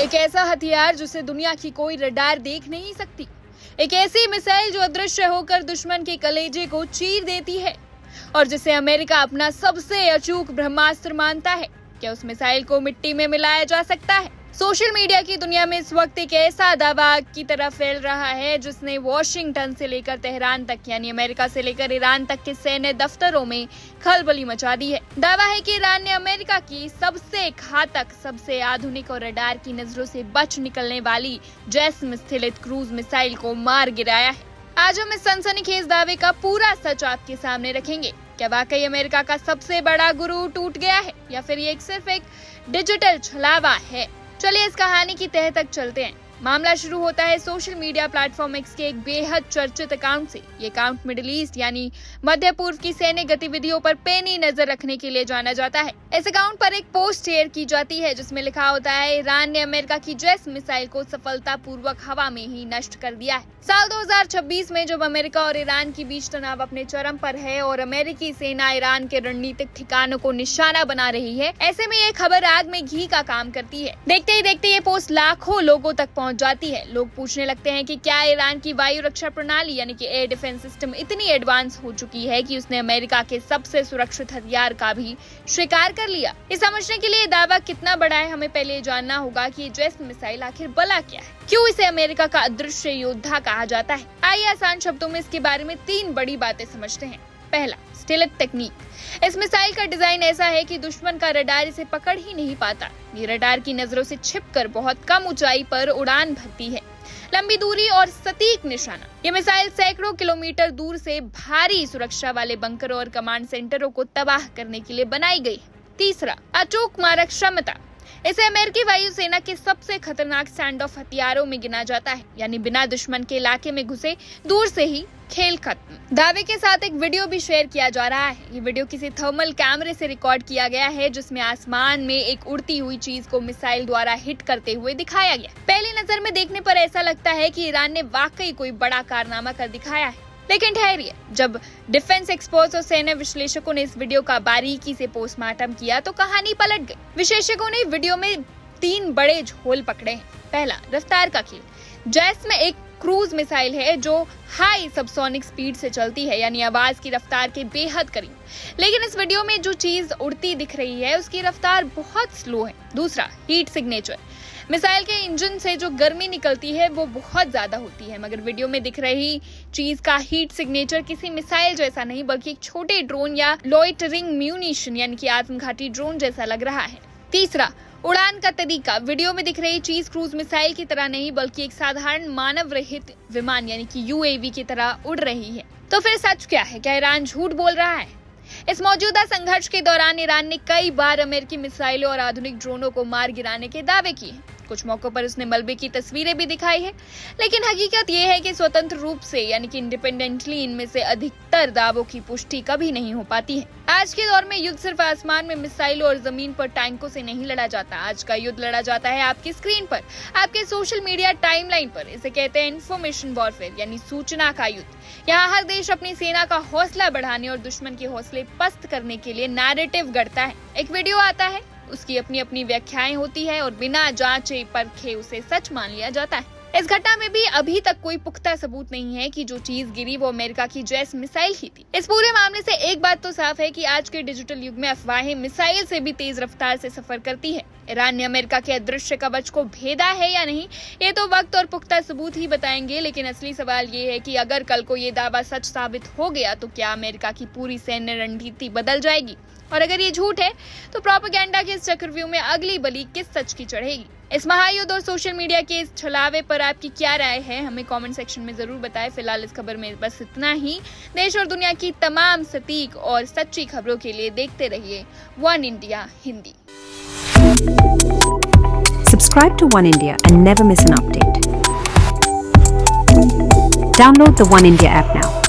एक ऐसा हथियार जिसे दुनिया की कोई रडार देख नहीं सकती। एक ऐसी मिसाइल जो अदृश्य होकर दुश्मन के कलेजे को चीर देती है और जिसे अमेरिका अपना सबसे अचूक ब्रह्मास्त्र मानता है। क्या उस मिसाइल को मिट्टी में मिलाया जा सकता है? सोशल मीडिया की दुनिया में इस वक्त एक ऐसा दावा की तरह फैल रहा है जिसने वॉशिंगटन से लेकर तेहरान तक यानी अमेरिका से लेकर ईरान तक के सैन्य दफ्तरों में खलबली मचा दी है। दावा है कि ईरान ने अमेरिका की सबसे घातक, सबसे आधुनिक और रडार की नजरों से बच निकलने वाली जैस्म स्थिलित क्रूज मिसाइल को मार गिराया है। आज हम इस सनसनीखेज दावे का पूरा सच आपके सामने रखेंगे। क्या वाकई अमेरिका का सबसे बड़ा गुरु टूट गया है या फिर ये सिर्फ एक डिजिटल छलावा है? चलिए इस कहानी की तह तक चलते हैं। मामला शुरू होता है सोशल मीडिया प्लेटफॉर्म एक्स के एक बेहद चर्चित अकाउंट से। ये अकाउंट मिडिल ईस्ट यानी मध्य पूर्व की सैन्य गतिविधियों पर पैनी नजर रखने के लिए जाना जाता है। इस अकाउंट पर एक पोस्ट शेयर की जाती है जिसमें लिखा होता है, ईरान ने अमेरिका की जैस्म मिसाइल को सफलतापूर्वक हवा में ही नष्ट कर दिया है। साल 2026 में जब अमेरिका और ईरान के बीच तनाव अपने चरम पर है और अमेरिकी सेना ईरान के रणनीतिक ठिकानों को निशाना बना रही है, ऐसे में ये खबर आग में घी का काम करती है। देखते ही देखते ये पोस्ट लाखों लोगों तक पहुंच जाती है। लोग पूछने लगते हैं कि क्या ईरान की वायु रक्षा प्रणाली यानी कि एयर डिफेंस सिस्टम इतनी एडवांस हो चुकी है कि उसने अमेरिका के सबसे सुरक्षित हथियार का भी शिकार कर लिया। ये समझने के लिए दावा कितना बड़ा है, हमें पहले जानना होगा कि जैस्म मिसाइल आखिर भला क्या है, क्यों इसे अमेरिका का अदृश्य योद्धा कहा जाता है। आइए आसान शब्दों में इसके बारे में 3 बड़ी बातें समझते हैं। पहला, स्टेलथ टेक्निक। इस मिसाइल का डिजाइन ऐसा है कि दुश्मन का रडार इसे पकड़ ही नहीं पाता। ये रडार की नजरों से छिपकर बहुत कम ऊंचाई पर उड़ान भरती है। लंबी दूरी और सटीक निशाना। ये मिसाइल सैकड़ों किलोमीटर दूर से भारी सुरक्षा वाले बंकरों और कमांड सेंटरों को तबाह करने के लिए बनाई गई है। तीसरा, अचूक मारक क्षमता। इसे अमेरिकी वायुसेना के सबसे खतरनाक स्टैंड ऑफ हथियारों में गिना जाता है, यानी बिना दुश्मन के इलाके में घुसे दूर से ही खेल खत्म। दावे के साथ एक वीडियो भी शेयर किया जा रहा है। ये वीडियो किसी थर्मल कैमरे से रिकॉर्ड किया गया है जिसमें आसमान में एक उड़ती हुई चीज को मिसाइल द्वारा हिट करते हुए दिखाया गया। पहली नजर में देखने पर ऐसा लगता है कि ईरान ने वाकई कोई बड़ा कारनामा कर दिखाया है, लेकिन ठहरिए, जब डिफेंस एक्सपर्ट्स और सैन्य विश्लेषकों ने इस वीडियो का बारीकी से पोस्टमार्टम किया तो कहानी पलट गई। विशेषज्ञों ने वीडियो में 3 बड़े झोल पकड़े हैं। पहला, रफ्तार का खेल। जैस्म एक क्रूज मिसाइल है जो हाई सबसोनिक स्पीड से चलती है, यानी आवाज की रफ्तार के बेहद करीब। लेकिन इस वीडियो में जो चीज उड़ती दिख रही है उसकी रफ्तार बहुत स्लो है। दूसरा, हीट सिग्नेचर। मिसाइल के इंजन से जो गर्मी निकलती है वो बहुत ज्यादा होती है, मगर वीडियो में दिख रही चीज का हीट सिग्नेचर किसी मिसाइल जैसा नहीं बल्कि एक छोटे ड्रोन या लॉइटरिंग म्यूनिशन यानी कि आत्मघाती ड्रोन जैसा लग रहा है। तीसरा, उड़ान का तरीका। वीडियो में दिख रही चीज क्रूज मिसाइल की तरह नहीं बल्कि एक साधारण मानव रहित विमान यानी कि यूएवी की तरह उड़ रही है। तो फिर सच क्या है? क्या ईरान झूठ बोल रहा है? इस मौजूदा संघर्ष के दौरान ईरान ने कई बार अमेरिकी मिसाइलों और आधुनिक ड्रोनों को मार गिराने के दावे किए हैं। कुछ मौकों पर उसने मलबे की तस्वीरें भी दिखाई है, लेकिन हकीकत यह है कि स्वतंत्र रूप से यानी कि इंडिपेंडेंटली इनमें से अधिकतर दावों की पुष्टि कभी नहीं हो पाती है। आज के दौर में युद्ध सिर्फ आसमान में मिसाइलों और जमीन पर टैंकों से नहीं लड़ा जाता। आज का युद्ध लड़ा जाता है आपकी स्क्रीन पर, आपके सोशल मीडिया टाइमलाइन पर। इसे कहते हैं इंफॉर्मेशन वॉरफेयर यानी सूचना का युद्ध। यहाँ हर देश अपनी सेना का हौसला बढ़ाने और दुश्मन के हौसले पस्त करने के लिए नैरेटिव गढ़ता है। एक वीडियो आता है, उसकी अपनी अपनी व्याख्याएं होती है और बिना जांचे परखे उसे सच मान लिया जाता है। इस घटना में भी अभी तक कोई पुख्ता सबूत नहीं है कि जो चीज गिरी वो अमेरिका की जैस्म मिसाइल ही थी। इस पूरे मामले से एक बात तो साफ है कि आज के डिजिटल युग में अफवाहें मिसाइल से भी तेज रफ्तार से सफर करती है। ईरान ने अमेरिका के अदृश्य कवच को भेदा है या नहीं, ये तो वक्त और पुख्ता सबूत ही बताएंगे। लेकिन असली सवाल ये है कि अगर कल को ये दावा सच साबित हो गया तो क्या अमेरिका की पूरी सैन्य रणनीति बदल जाएगी? और अगर ये झूठ है तो प्रोपेगेंडा के इस चक्रव्यूह में अगली बलि किस सच की चढ़ेगी? इस महायुद्ध और सोशल मीडिया के इस छलावे पर आपकी क्या राय है, हमें कमेंट सेक्शन में जरूर बताएं। फिलहाल इस खबर में बस इतना ही। देश और दुनिया की तमाम सटीक और सच्ची खबरों के लिए देखते रहिए one India Hindi. Subscribe to One India and never miss an update. Download the One India app now.